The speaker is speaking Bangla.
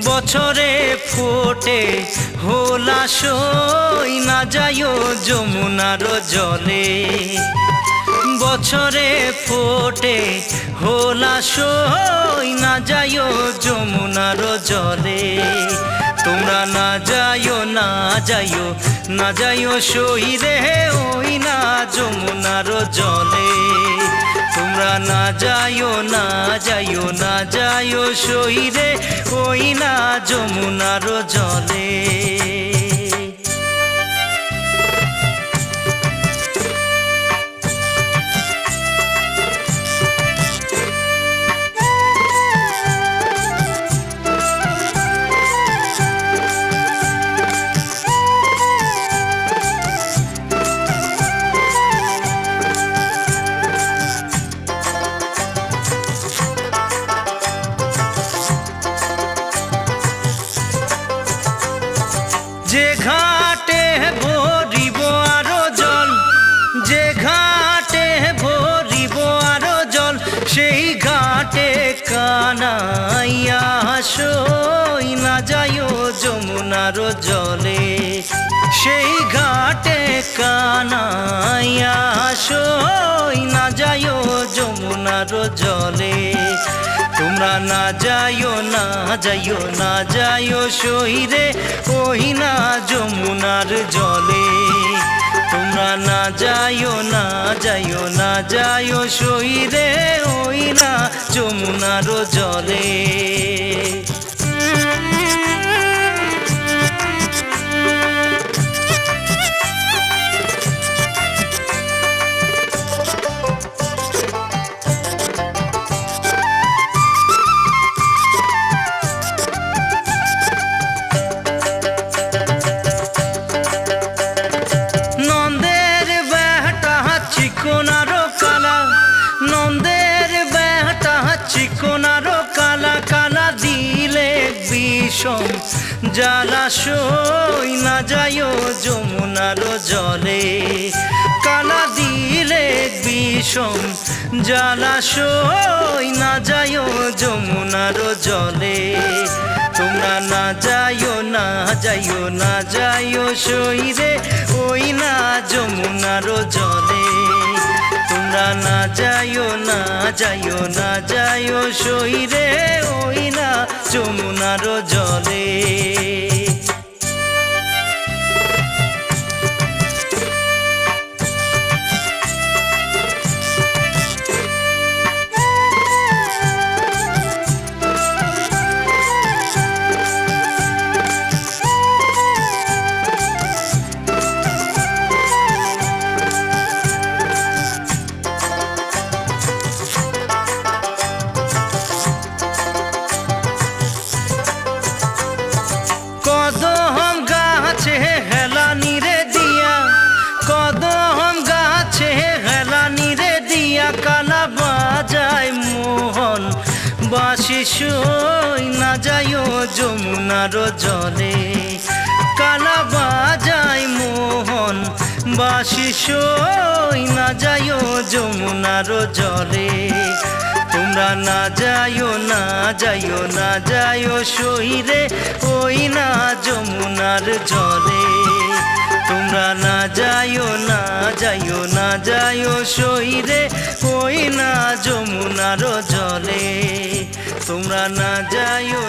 বছরে ফোটে হোলাসই না যাইও যমুনার জলে। বছরে ফোটে হোলাসই না যাইও যমুনার জলে। তোমরা না যাইও না যাইও না যাইও সইরে ওই না যমুনার জলে। তোমরা না যাইও না যাইও না যাইও সইরে ওই না যমুনার জলে। যে ঘাটে ভরিব আরো জল, যে ঘাটে ভরিব আরো জল, সেই ঘাটে কানাইয়া সই না যাইও যমুনার জলে। সেই ঘাটে কানাইয়া সই না যাইও যমুনার জলে। তোমরা না যাইও না যাইও না যাইও সইরে ওই না যমুনার জলে। তোমরা না যাইও না যাইও না যাইও সইরে ওই না যমুনার জলে। চিকনারো কালা, নন্দের বেটা চিকনারো কালা, কালা দিলে বিষম জলাশয় না যাইও যমুনার জলে। কালা দিলে বিষম জলাশয় না যাইও যমুনার জলে। তোমরা না যাইও না যাইও না যাইও সইরে ওই না যমুনার জলে। তোমরা না যাইও না যাইও না যাইও সইরে ওই না যমুনার জলে। কদম গাছে হেলা নিরে দিয়া, কদম গাছে হেলা নিরে দিয়া, কালা বাজায় মোহন বাঁশি সই না যাইও যমুনার জলে। কালা বাজায় মোহন বাঁশি সই না যাইও যমুনার জলে। তোমরা না যাইও না যাইও না যাইও সইরে ওই না যমুনার জলে। তোমরা না যাইও না যাইও না যাইও সইরে ওই না যমুনার জলে। তোমরা না যাইও